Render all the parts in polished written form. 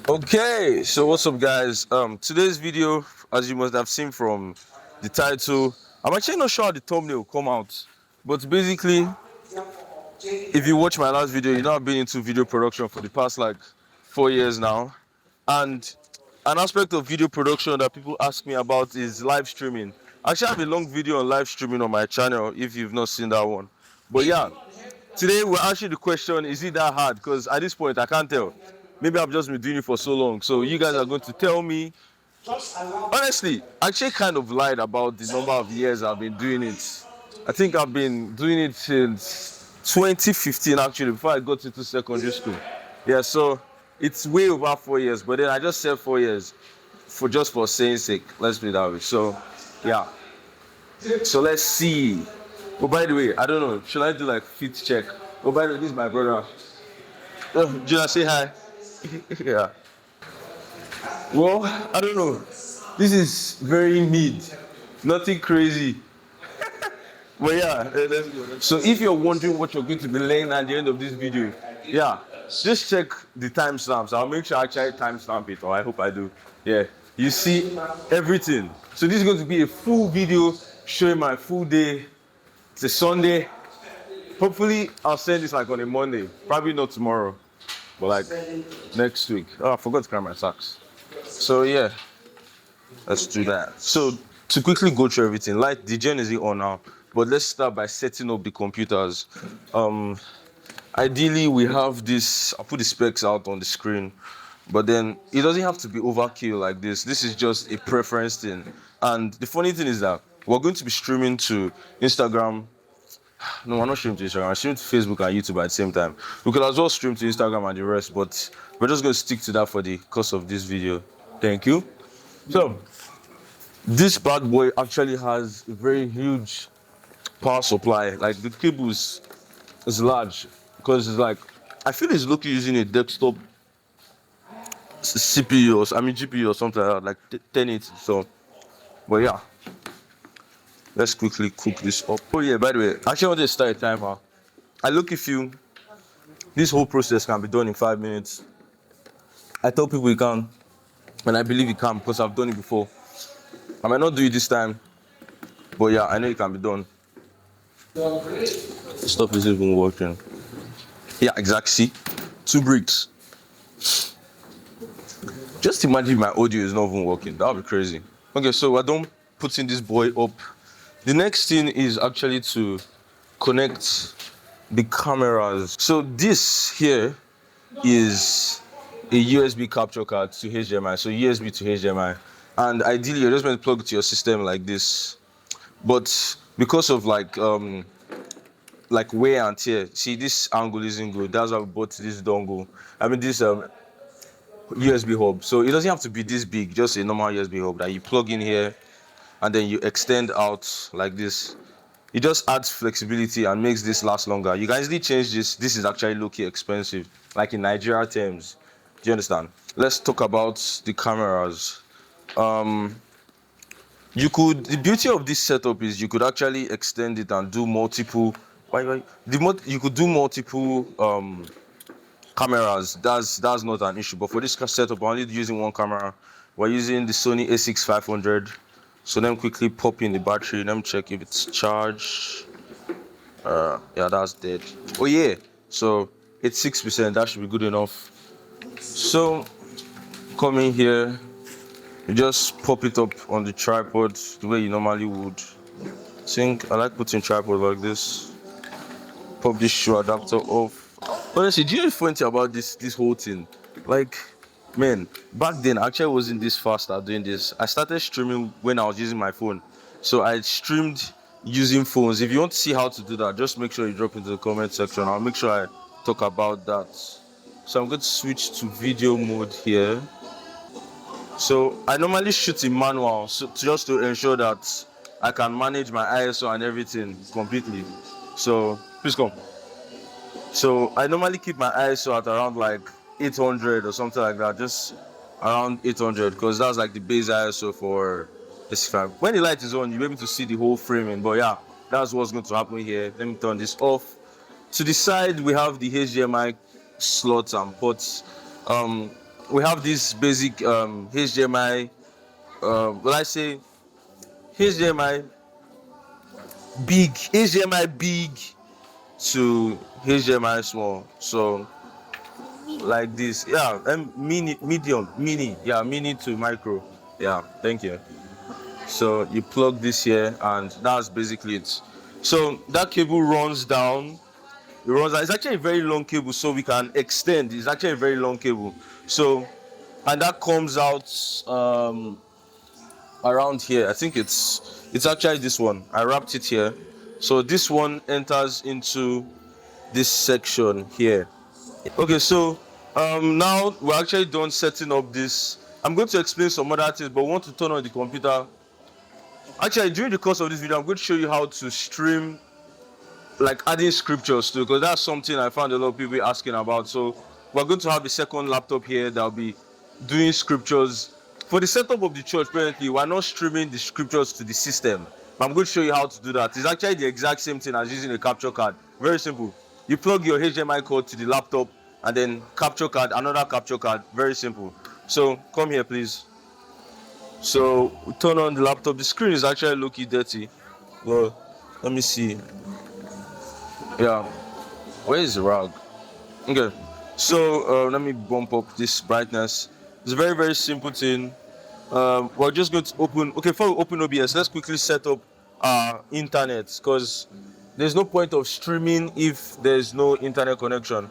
Okay, so what's up, guys? Today's video, as you must have seen from the title, I'm actually not sure how the thumbnail will come out, but basically, if you watch my last video, you know I've been into video production for the past like 4 years now, and an aspect of video production that people ask me about is live streaming. I actually have a long video on live streaming on my channel if you've not seen that one. But yeah, today we're answering the question, is it that hard? Because at this point I can't tell. Maybe I've just been doing it for so long. So you guys are going to tell me. Honestly, I actually kind of lied about the number of years I've been doing it. I think I've been doing it since 2015 actually, before I got into secondary school. Yeah, so it's way over 4 years, but then I just said 4 years for saying sake. Let's put it that way. So yeah. So let's see. Oh, by the way, I don't know. Should I do like fit check? Oh, by the way, this is my brother. Jonah, say hi. Yeah. Well, I don't know. This is very mid. Nothing crazy. But yeah, let's go. So if you're wondering what you're going to be learning at the end of this video, yeah, just check the timestamps. I'll make sure I actually timestamp it, or I hope I do. Yeah, you see everything. So this is going to be a full video showing my full day. It's a Sunday. Hopefully, I'll send this like on a Monday. Probably not tomorrow, but like next week. Oh, I forgot to grab my socks. So yeah, let's do that. So to quickly go through everything, like the gen is on now, but let's start by setting up the computers. Ideally, we have this. I'll put the specs out on the screen, but then it doesn't have to be overkill like this. This is just a preference thing. And the funny thing is that we're going to be streaming to Instagram. No, we're not streaming to Instagram. We're streaming to Facebook and YouTube at the same time. We could as well stream to Instagram and the rest, but we're just going to stick to that for the course of this video. Thank you. So, this bad boy actually has a very huge power supply. Like the cables is large because it's like, I feel it's looking using a desktop CPU or GPU or something like that, like 1080. So, but yeah. Let's quickly cook this up. Oh yeah, by the way, I actually want to start a timer. I look if you, this whole process can be done in 5 minutes. I tell people you can, and I believe you can because I've done it before. I might not do it this time, but yeah, I know it can be done. Stuff isn't even working. Yeah, exactly. 2 bricks. Just imagine my audio is not even working. That would be crazy. Okay, so we're done putting this boy up. The next thing is actually to connect the cameras. So this here is a USB capture card to HDMI. So USB to HDMI. And ideally, you're just going to plug it to your system like this. But because of like wear and tear, see this angle isn't good. That's why we bought this dongle. This USB hub. So it doesn't have to be this big, just a normal USB hub that you plug in here and then you extend out like this. It just adds flexibility and makes this last longer. You can easily change this. This is actually low-key expensive, like in Nigeria terms. Do you understand? Let's talk about the cameras. The beauty of this setup is you could actually extend it and do multiple. You could do multiple cameras. That's not an issue. But for this setup, we're only using one camera. We're using the Sony A6500. So let me quickly pop in the battery. Let me check if it's charged. Yeah, that's dead. Oh yeah. So it's 6%. That should be good enough. So come in here. You just pop it up on the tripod the way you normally would. I like putting tripod like this. Pop this shoe adapter off. Honestly, do you know the funny thing about this whole thing? Like, man, back then I actually wasn't this fast at doing this. I started streaming when I was using my phone. So I streamed using phones. If you want to see how to do that, just make sure you drop into the comment section. I'll make sure I talk about that. So I'm going to switch to video mode here. So I normally shoot in manual, just to ensure that I can manage my ISO and everything completely. So please come. So I normally keep my ISO at around like 800 or something like that, just around 800, because that's like the base ISO for S5. When the light is on, you'll be able to see the whole framing. But yeah, that's what's going to happen here. Let me turn this off. To the side, we have the HDMI slots and ports. we have this basic HDMI. Will I say HDMI big to HDMI small. So like this, yeah, and mini to micro. Yeah, thank you. So you plug this here, and that's basically it. So that cable runs down. It runs down. It's actually a very long cable, so we can extend. It's actually a very long cable. So, and that comes out around here. I think it's actually this one. I wrapped it here. So this one enters into this section here. Okay, so now we're actually done setting up this. I'm going to explain some other things, but we want to turn on the computer. Actually, during the course of this video, I'm going to show you how to stream, like adding scriptures too, because that's something I found a lot of people asking about. So we're going to have a second laptop here that'll be doing scriptures. For the setup of the church, apparently, we're not streaming the scriptures to the system. But I'm going to show you how to do that. It's actually the exact same thing as using a capture card. Very simple. You plug your HDMI cord to the laptop, and then capture card, another capture card. Very simple. So come here, please. So we turn on the laptop. The screen is actually looking dirty. Well, let me see. Yeah, where is the rag? Okay, so let me bump up this brightness. It's a very, very simple thing. We're just going to open. Okay, before we open OBS, let's quickly set up our internet, because there's no point of streaming if there's no internet connection.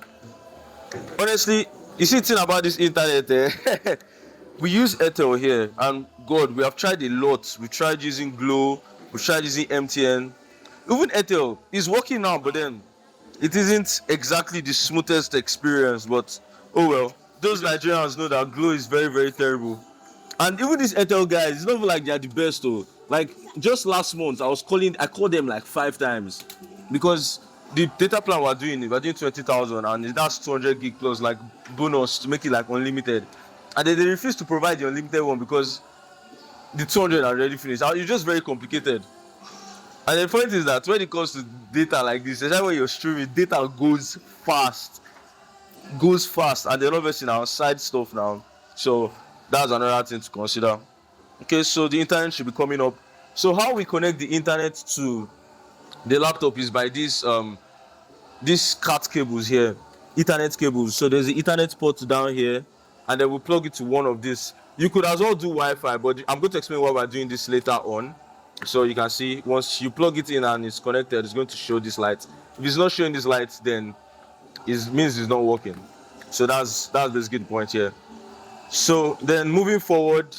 Honestly, you see the thing about this internet, we use Airtel here, and God, we have tried a lot. We tried using Glow, we tried using MTN. Even Airtel is working now, but then it isn't exactly the smoothest experience. But oh well, those Nigerians know that Glow is very, very terrible. And even these Airtel guys, it's not even like they're the best though. Like just last month, I called them like 5 times, because the data plan we're doing 20,000, and that's 200 gig plus like bonus to make it like unlimited. And then they refuse to provide the unlimited one because the 200 are already finished. It's just very complicated. And the point is that when it comes to data like this, especially when you're streaming, data goes fast, and they're obviously now side stuff now. So that's another thing to consider. Okay, so the internet should be coming up. So how we connect the internet to the laptop is by these cat cables here, Ethernet cables. So there's the Ethernet port down here, and then we'll plug it to one of these. You could as well do Wi-Fi, but I'm going to explain why we're doing this later on. So you can see once you plug it in and it's connected, it's going to show this light. If it's not showing this light, then it means it's not working. So that's basically the point here. So then moving forward,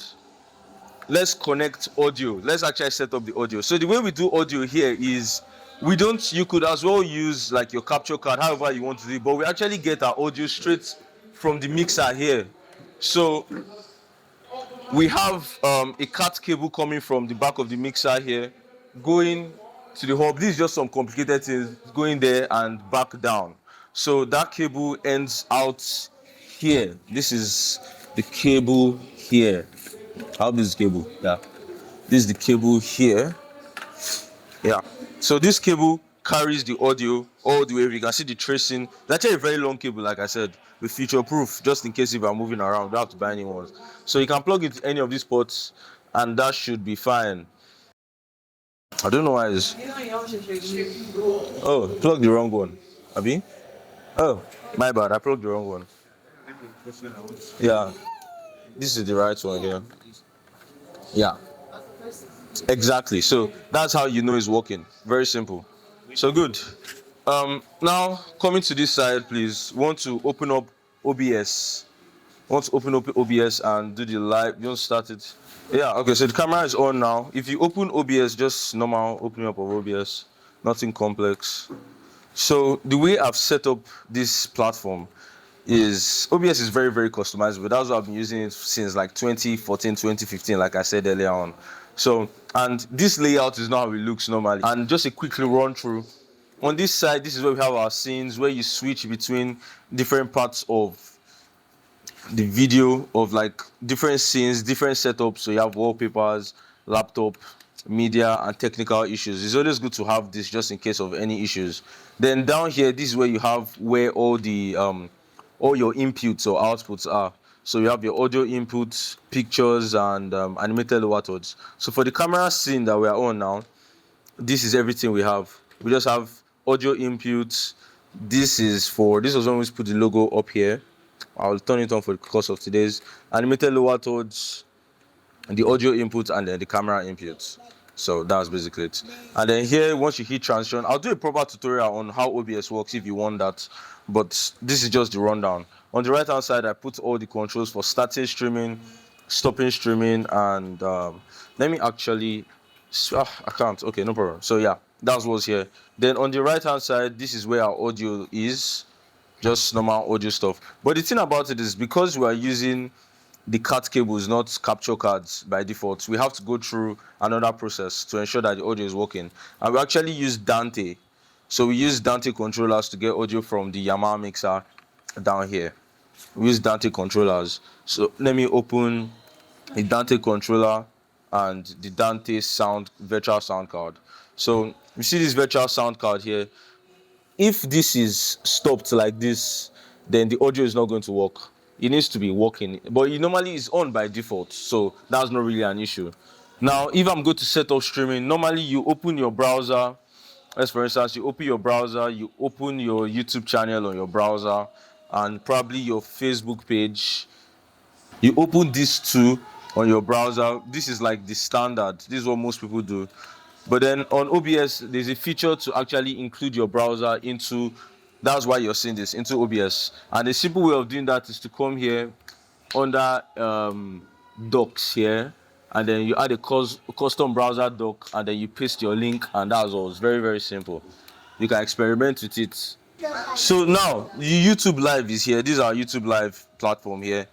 let's connect audio. Let's actually set up the audio. So the way we do audio here is you could as well use like your capture card, however you want to do it, but we actually get our audio straight from the mixer here. So we have a cat cable coming from the back of the mixer here, going to the hub. This is just some complicated things, going there and back down. So that cable ends out here. This is the cable here. How this is cable? Yeah. This is the cable here. Yeah. So this cable carries the audio all the way. You can see the tracing. It's actually a very long cable, like I said, with future proof, just in case if I'm moving around, don't have to buy any ones. So you can plug it to any of these ports, and that should be fine. I don't know why it's... Oh, plug the wrong one. Abi? Oh, my bad. I plugged the wrong one. Yeah. This is the right one here. Yeah. Exactly. So that's how you know it's working. Very simple. So good. Now coming to this side, please. Want to open up OBS. Want to open up OBS and do the live. You want to start it? Yeah. Okay. So the camera is on now. If you open OBS, just normal opening up of OBS, nothing complex. So the way I've set up this platform is OBS is very, very customizable. That's why I've been using it since like 2014, 2015, like I said earlier on. So, and this layout is not how it looks normally. And just a quick run through. On this side, this is where we have our scenes, where you switch between different parts of the video, of like different scenes, different setups. So you have wallpapers, laptop, media, and technical issues. It's always good to have this just in case of any issues. Then down here, this is where you have where all the all your inputs or outputs are. So you have your audio input, pictures, and animated lower thirds. So for the camera scene that we are on now, this is everything we have. We just have audio inputs. This was when we put the logo up here. I'll turn it on for the course of today's animated lower thirds, the audio input, and then the camera inputs. So that's basically it. And then here, once you hit transition, I'll do a proper tutorial on how OBS works if you want that, but this is just the rundown. On the right hand side, I put all the controls for starting streaming, stopping streaming, and let me actually I can't. Okay, no problem. So yeah, that's what's here. Then on the right hand side, this is where our audio is, just normal audio stuff. But the thing about it is, because we are using the card cables, not capture cards by default, we have to go through another process to ensure that the audio is working. And we actually use Dante. So we use Dante controllers to get audio from the Yamaha mixer down here. We use Dante controllers. So let me open the Dante controller and the Dante virtual sound card. So you see this virtual sound card here. If this is stopped like this, then the audio is not going to work. It needs to be working, but it normally is on by default, so that's not really an issue. Now, if I'm going to set up streaming, normally you open your browser. As for instance, you open your browser, you open your YouTube channel on your browser, and probably your Facebook page. You open these two on your browser. This is like the standard. This is what most people do. But then on OBS, there's a feature to actually include your browser into, that's why you're seeing this, into OBS. And the simple way of doing that is to come here under docs here, and then you add a custom browser doc, and then you paste your link, and that's all. It's very, very simple. You can experiment with it. So now, YouTube Live is here. This is our YouTube Live platform here.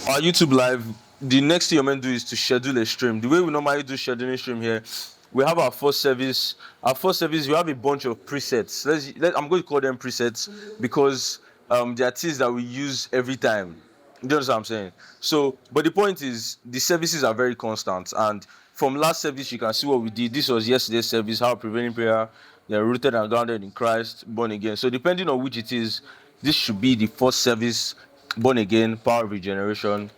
Our YouTube Live, the next thing you're meant to do is to schedule a stream. The way we normally do scheduling stream here, we have our first service. Our first service, we have a bunch of presets. I'm going to call them presets because they are things that we use every time. You know what I'm saying? So, but the point is, the services are very constant. And from last service, you can see what we did. This was yesterday's service, how prevailing prayer, they're rooted and grounded in Christ, born again. So depending on which it is, this should be the first service, born again, power of regeneration,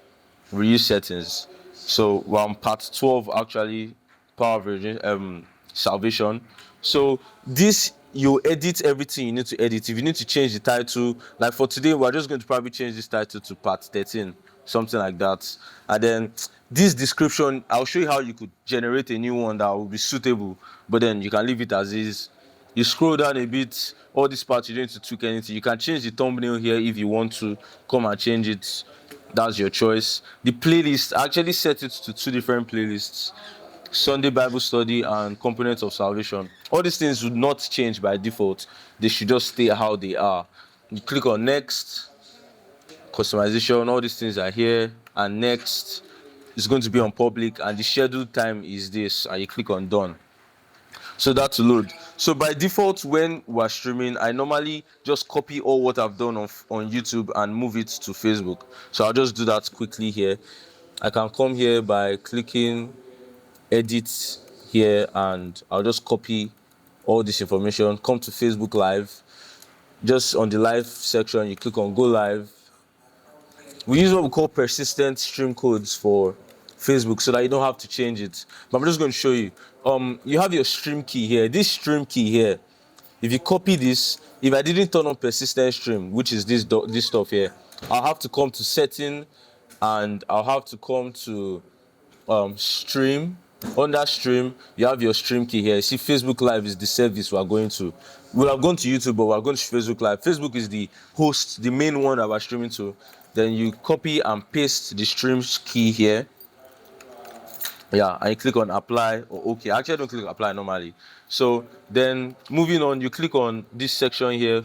reuse settings. So we're on part 12 actually, power of salvation. So this, you edit everything you need to edit. If you need to change the title, like for today, we're just going to probably change this title to part 13, something like that. And then this description, I'll show you how you could generate a new one that will be suitable, but then you can leave it as is. You scroll down a bit, all these parts you don't need to tweak anything. You can change the thumbnail here if you want to come and change it. That's your choice. The playlist, I actually set it to 2 different playlists: Sunday Bible study and components of salvation. All these things would not change by default. They should just stay how they are. You click on next, customization, all these things are here, and next is going to be on public, and the scheduled time is this, and you click on done. So that's load. So by default, when we're streaming, I normally just copy all what I've done on YouTube and move it to Facebook. So I'll just do that quickly here. I can come here by clicking edit here, and I'll just copy all this information, come to Facebook Live. Just on the live section, you click on go live. We use what we call persistent stream codes for Facebook so that you don't have to change it. But I'm just going to show you. You have your stream key here. This stream key here, if you copy this, if I didn't turn on persistent stream, which is this stuff here, I'll have to come to setting, and I'll have to come to stream. Under stream, you have your stream key here. See, Facebook Live is the service we are going to. We'll have gone to YouTube, but we're going to Facebook Live. Facebook is the host, the main one that we're streaming to. Then you copy and paste the stream key here. Yeah, and you click on apply or OK. Actually, I don't click apply normally. So then moving on, you click on this section here.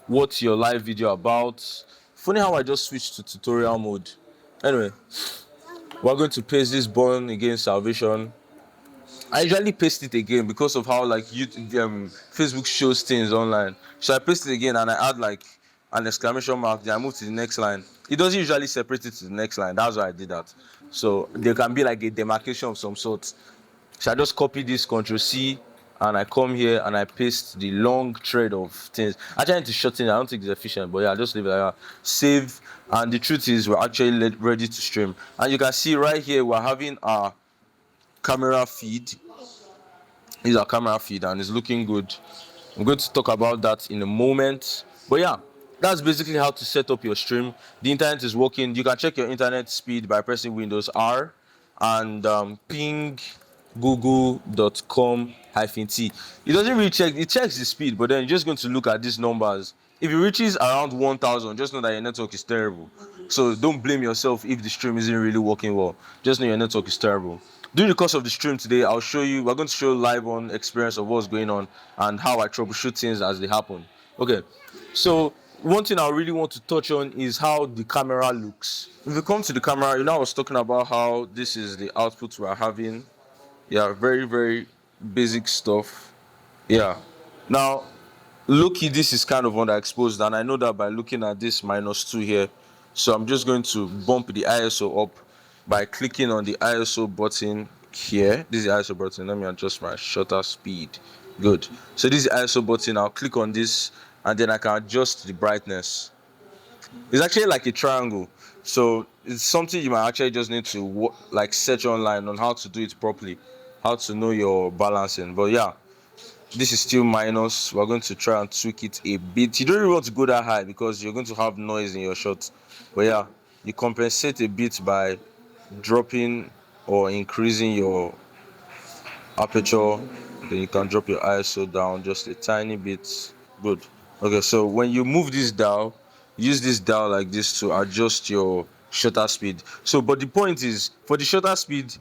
What's your live video about? Funny how I just switched to tutorial mode. Anyway, we're going to paste this born again salvation. I usually paste it again because of how like Facebook shows things online. So I paste it again and I add like an exclamation mark. Then I move to the next line. It doesn't usually separate it to the next line. That's why I did that. So there can be like a demarcation of some sort. So I just copy this, Ctrl+C, and I come here and I paste the long thread of things. I try to shorten it. I don't think it's efficient, but yeah, I'll just leave it like that. Save, And the truth is, we're actually ready to stream. And you can see right here, we're having our camera feed. This is our camera feed, and it's looking good. I'm going to talk about that in a moment. But yeah, that's basically how to set up your stream. The internet is working. You can check your internet speed by pressing Windows R and ping google.com-t. It doesn't really check, it checks the speed, but then you're just going to look at these numbers. If it reaches around 1000, just know that your network is terrible. So don't blame yourself if the stream isn't really working well. Just know your network is terrible. During the course of the stream today, we're going to show live on experience of what's going on and how I troubleshoot things as they happen. Okay, so one thing I really want to touch on is how the camera looks. If you come to the camera, I was talking about how this is the output we're having. Yeah, very, very basic stuff. Yeah. Now, look, this is kind of underexposed, and I know that by looking at this -2 here. So I'm just going to bump the ISO up by clicking on the ISO button here. This is the ISO button. Let me adjust my shutter speed. Good. So this is the ISO button. I'll click on this, and then I can adjust the brightness. It's actually like a triangle. So it's something you might actually just need to search online on how to do it properly, how to know your balancing. But yeah, this is still minus. We're going to try and tweak it a bit. You don't really want to go that high because you're going to have noise in your shot. But yeah, you compensate a bit by dropping or increasing your aperture. Then you can drop your ISO down just a tiny bit. Good. Okay, so when you move this dial, use this dial like this to adjust your shutter speed. So but the point is, for the shutter speed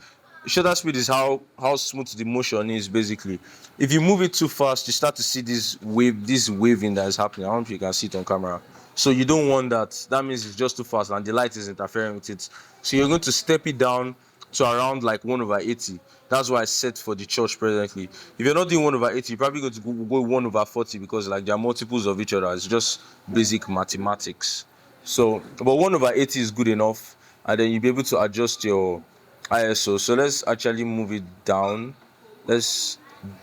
is how smooth the motion is. Basically, if you move it too fast, you start to see this waving that is happening. I don't know if you can see it on camera. So you don't want that. That means it's just too fast and the light is interfering with it. So you're going to step it down to around like 1/80. That's why I set for the church presently. If you're not doing 1/80, you're probably going to go 1/40 because like there are multiples of each other. It's just basic mathematics. So, but 1/80 is good enough, and then you'll be able to adjust your ISO. So let's actually move it down. Let's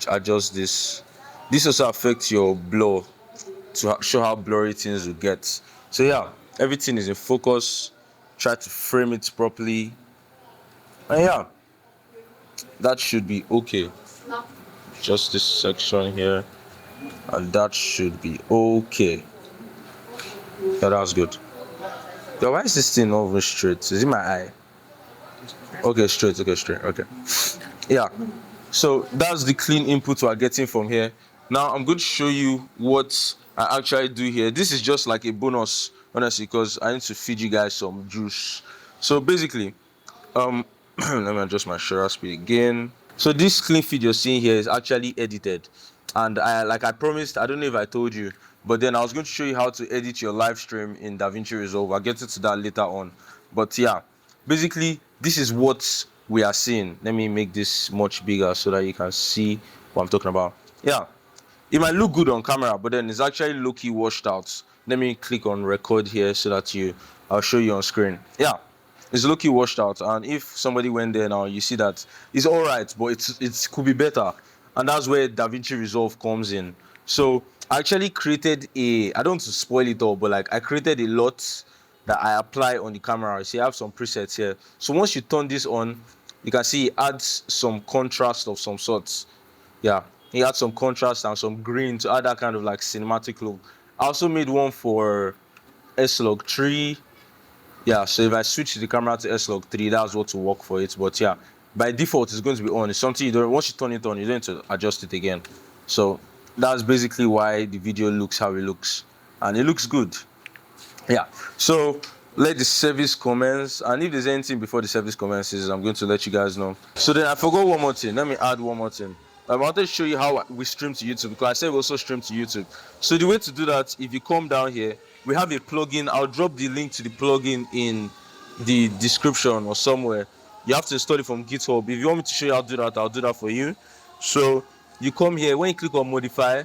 adjust this. This also affects your blur to show how blurry things will get. So yeah, everything is in focus. Try to frame it properly. And yeah, that should be okay. Just this section here, and that should be okay. Yeah, that's good. Yeah, why is this thing not even straight? Is it my eye? Okay, straight. Okay, straight. Okay. Yeah. So that's the clean input we're getting from here. Now I'm going to show you what I actually do here. This is just like a bonus, honestly, because I need to feed you guys some juice. So basically, let me adjust my shutter speed again. So this clean feed you're seeing here is actually edited, and I promised, I don't know if I told you, but then I was going to show you how to edit your live stream in DaVinci Resolve. I'll get to that later on. But yeah, basically this is what we are seeing. Let me make this much bigger so that you can see what I'm talking about. Yeah, it might look good on camera, but then it's actually low-key washed out. Let me click on record here so that I'll show you on screen. Yeah, it's low-key washed out, and if somebody went there now, you see that it's all right, but it could be better, and that's where DaVinci Resolve comes in. So I actually created I don't want to spoil it all, but like I created a lot that I apply on the camera. See, I have some presets here. So once you turn this on, you can see it adds some contrast of some sorts. Yeah, he had some contrast and some green to add that kind of like cinematic look. I also made one for S-Log3. Yeah, so if I switch the camera to S-Log3, that's what will work for it. But yeah, by default, it's going to be on. It's something you don't, once you turn it on, you don't need to adjust it again. So that's basically why the video looks how it looks. And it looks good. Yeah, so let the service commence, and if there's anything before the service commences, I'm going to let you guys know. So then I forgot one more thing. Let me add one more thing. I wanted to show you how we stream to YouTube, because I said we also stream to YouTube. So the way to do that, if you come down here, we have a plugin. I'll drop the link to the plugin in the description or somewhere. You have to install it from GitHub. If you want me to show you how to do that, I'll do that for you. So you come here, when you click on modify,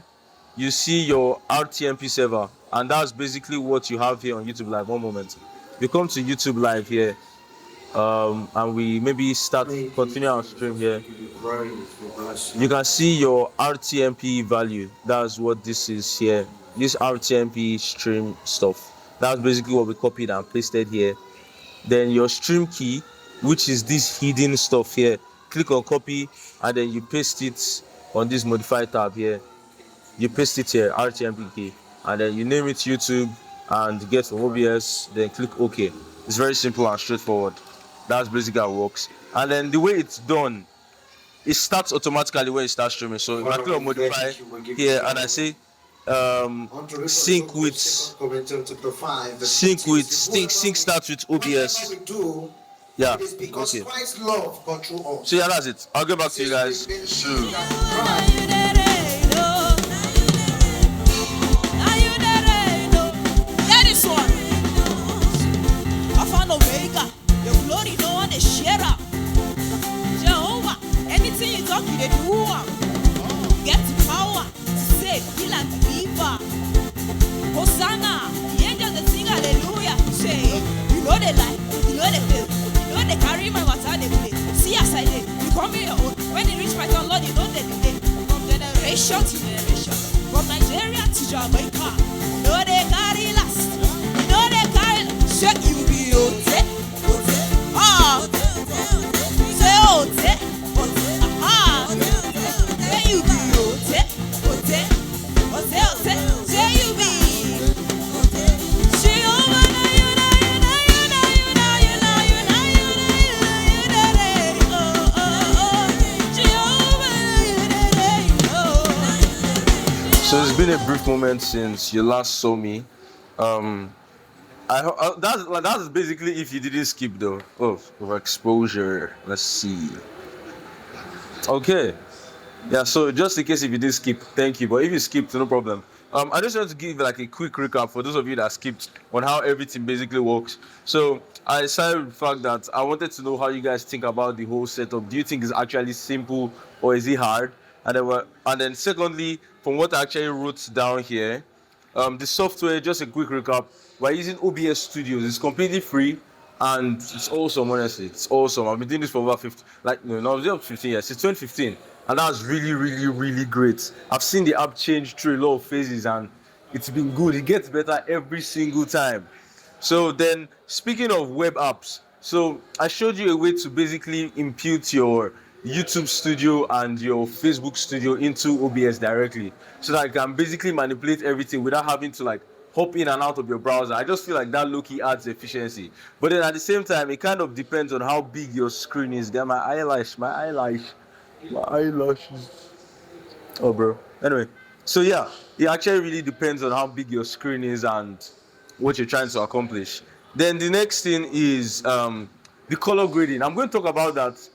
you see your RTMP server, and that's basically what you have here on YouTube Live. One moment, you come to YouTube Live here, and we maybe continue our stream here. You can see your RTMP value. That's what this is here. This RTMP stream stuff. That's basically what we copied and pasted here. Then your stream key, which is this hidden stuff here, click on copy and then you paste it on this modify tab here. You paste it here, RTMP, and then you name it YouTube and get from OBS, then click OK. It's very simple and straightforward. That's basically how it works. And then the way it's done, it starts automatically when you start streaming. So if I click on modify here and I say sync starts with OBS. Yeah, okay. So yeah, that's it. I'll get back to you guys soon. You do get the power to save, heal and deliver. Hosanna, the angels they sing hallelujah. Say, you know they lie, you know they fail, you know they carry my water they play. See as I did, you call me your own. When you reach my turn, Lord, you know they delay. From generation to generation, from Nigeria to Jamaica, you know they carry last, you know they carry last. Shake you be ote, ah, say ote. So it's been a brief moment since you last saw me. That's basically if you didn't skip though. Oh, overexposure. Let's see. Okay. Yeah, so just in case if you did skip, thank you. But if you skipped, no problem. I just want to give like a quick recap for those of you that skipped on how everything basically works. So I decided with the fact that I wanted to know how you guys think about the whole setup. Do you think it's actually simple or is it hard? And then secondly, from what I actually wrote down here, the software, just a quick recap, we're using OBS Studios. It's completely free. And it's awesome, honestly. It's awesome. I've been doing this for over 15 years. It's 2015. And that's really, really, really great. I've seen the app change through a lot of phases and it's been good. It gets better every single time. So then, speaking of web apps, so I showed you a way to basically impute your YouTube studio and your Facebook studio into OBS directly. So that I can basically manipulate everything without having to like hop in and out of your browser. I just feel like that low-key adds efficiency. But then at the same time, it kind of depends on how big your screen is. Get my eyelashes. Oh, bro. Anyway, so yeah, it actually really depends on how big your screen is and what you're trying to accomplish. Then the next thing is the color grading. I'm going to talk about that.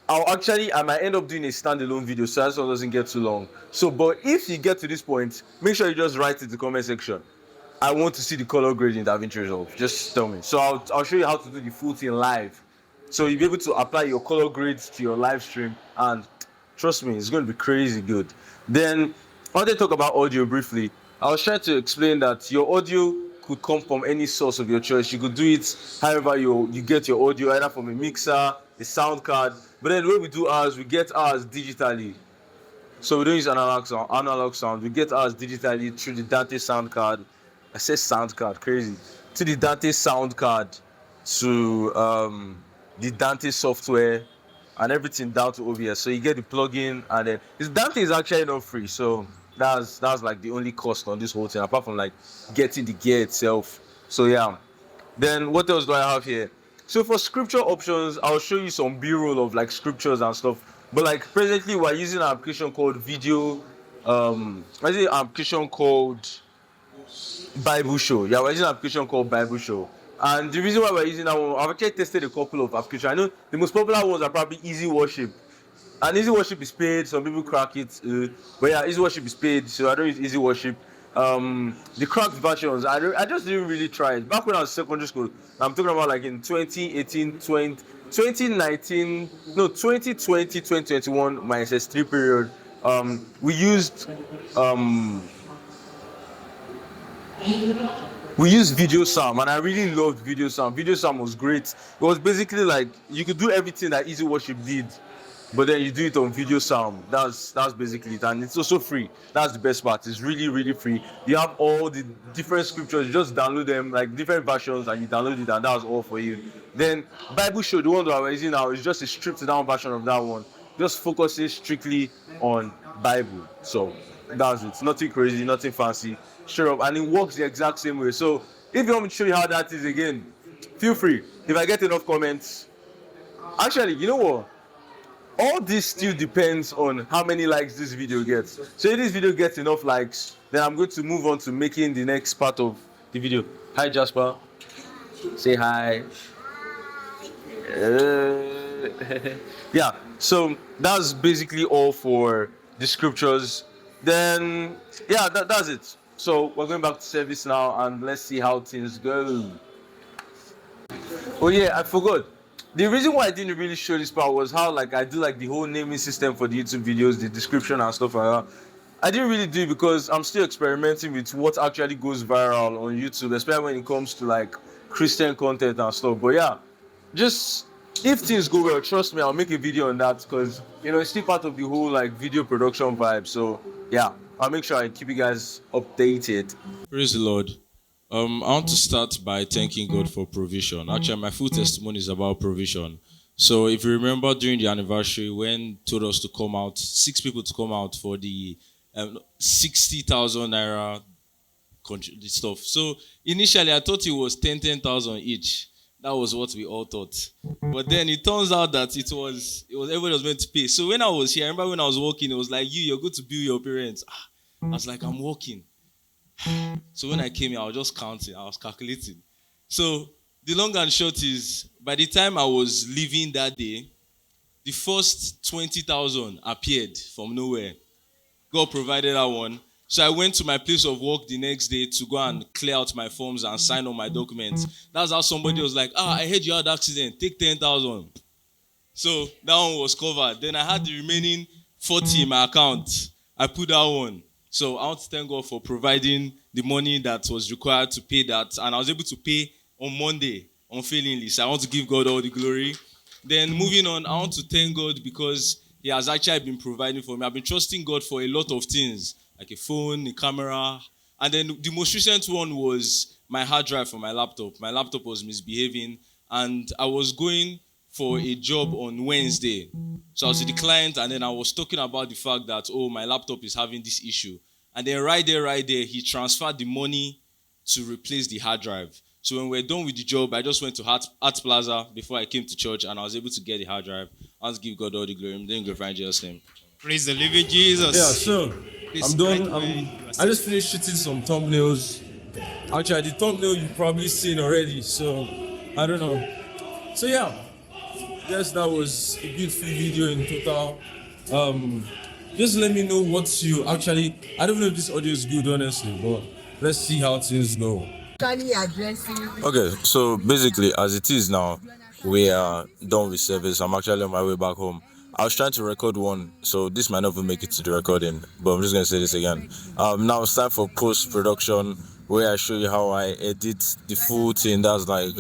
I might end up doing a standalone video, so this one doesn't get too long. So, but if you get to this point, make sure you just write in the comment section, I want to see the color grading DaVinci Resolve. Just tell me. So I'll show you how to do the full thing live. So you'll be able to apply your color grades to your live stream, and trust me, it's going to be crazy good. Then, I want to talk about audio briefly. I was trying to explain that your audio could come from any source of your choice. You could do it however you get your audio, either from a mixer, a Soundcard. But then the way we do ours, we get ours digitally. So we don't use analog sound. We get ours digitally through the Dante sound card. I said sound card, crazy. To the Dante sound card, to the Dante software, and everything down to OBS. So you get the plugin, and then Dante is actually not free. So that's like the only cost on this whole thing, apart from like getting the gear itself. So yeah. Then what else do I have here? So for scripture options, I'll show you some B-roll of like scriptures and stuff. But like presently, we're using an application called application called Bible Show. Yeah, we're using an application called Bible Show. And the reason why we're using that one, I've actually tested a couple of applications. I know the most popular ones are probably Easy Worship. And Easy Worship is paid. Some people crack it. But yeah, Easy Worship is paid, so I don't use Easy Worship. The cracked versions, I just didn't really try it. Back when I was in secondary school, I'm talking about like in 2018, 2019, no, 2020, 2021, my SS3 period, we used Video Sam, and I really loved Video Sam. Video Sam was great. It was basically like you could do everything that Easy Worship did, but then you do it on video sound. That's basically it, and it's also free. That's the best part. It's really, really free. You have all the different scriptures. You just download them, like different versions, and you download it, and that's all for you. Then Bible Show, the one that we're using now, is just a stripped down version of that one. Just focusing strictly on Bible. So that's it. Nothing crazy, nothing fancy. Straight up, and it works the exact same way. So if you want me to show you how that is again, feel free. If I get enough comments, actually, you know what? All this still depends on how many likes this video gets. So if this video gets enough likes, then I'm going to move on to making the next part of the video. Hi, Jasper. Say hi. Yeah, so that's basically all for the scriptures. Then, yeah, that's it. So we're going back to service now, and let's see how things go. Oh yeah, I forgot. The reason why I didn't really show this part was how like I do like the whole naming system for the YouTube videos, the description and stuff like that. I didn't really do it because I'm still experimenting with what actually goes viral on YouTube, especially when it comes to like Christian content and stuff. But yeah, just if things go well, trust me, I'll make a video on that because you know it's still part of the whole like video production vibe. So yeah, I'll make sure I keep you guys updated. Praise the Lord. I want to start by thanking God for provision. Actually, my full testimony is about provision. So if you remember during the anniversary when told us to come out, 6 people to come out for the 60,000 naira stuff. So initially I thought it was 10,000 each. That was what we all thought. But then it turns out that it was everybody was meant to pay. So when I was here, I remember when I was working, it was like, you're going to bill your parents. I was like, I'm working. So when I came here, I was just counting. I was calculating. So the long and short is, by the time I was leaving that day, the first 20,000 appeared from nowhere. God provided that one. So I went to my place of work the next day to go and clear out my forms and sign all my documents. That's how somebody was like, I heard you had an accident. Take 10,000. So that one was covered. Then I had the remaining 40 in my account. I put that one. So I want to thank God for providing the money that was required to pay that. And I was able to pay on Monday, unfailingly. So I want to give God all the glory. Then moving on, I want to thank God because He has actually been providing for me. I've been trusting God for a lot of things, like a phone, a camera. And then the most recent one was my hard drive for my laptop. My laptop was misbehaving. And I was going for a job on Wednesday. So I was with the client, and then I was talking about the fact that, my laptop is having this issue. And then right there, he transferred the money to replace the hard drive. So when we're done with the job, I just went to Art Plaza before I came to church, and I was able to get the hard drive. I want to give God all the glory. I'm doing glorify in Jesus' name. Praise the living Jesus. Yeah, so I'm done. I just finished shooting some thumbnails. Actually, the thumbnail you've probably seen already, so I don't know. So yeah, yes, that was a beautiful video in total. Just let me know what you actually. I don't know if this audio is good, honestly, but let's see how things go. Okay, so basically, as it is now, we are done with service. I'm actually on my way back home. I was trying to record one, so this might not even make it to the recording, but I'm just going to say this again. Now it's time for post-production, where I show you how I edit the full thing. That's like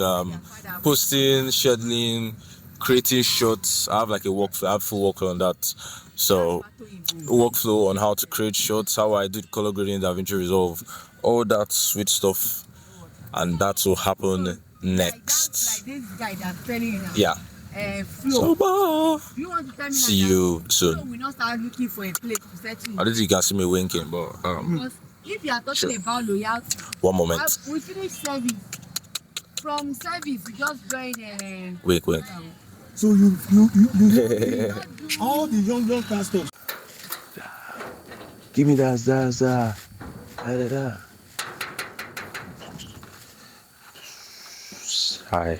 posting, scheduling, creating shots. I have like a workflow. I have full workflow on that. So workflow on how to create shots, how I do color grading, DaVinci Resolve, all that sweet stuff. And that will happen next. Yeah. So, see you soon. I don't think you can see me winking, but if you are talking about loyalty, 1 moment. We finish service. From service, we just join. Wait. So you all the young pastors. Give me that Zaza. Hi.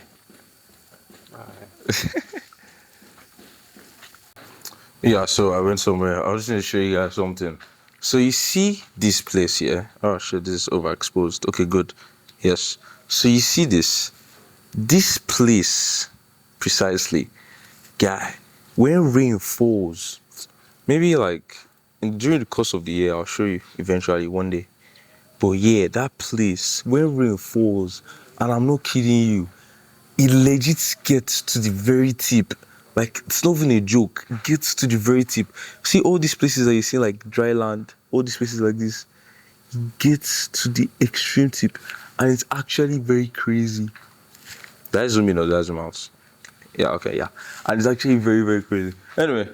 Yeah, so I went somewhere. I was just going to show you guys something. So you see this place here. Oh shit, this is overexposed. Okay, good. Yes. So you see this place precisely, guy. When rain falls, maybe like during the course of the year, I'll show you eventually one day. But yeah, that place when rain falls, and I'm not kidding you, it legit gets to the very tip Like, it's not even a joke. It gets to the very tip. See all these places that you see, like dry land, all these places like this, it gets to the extreme tip. And it's actually very crazy. Did I zoom in or did I zoom out? Yeah, okay, yeah. And it's actually very, very crazy. Anyway,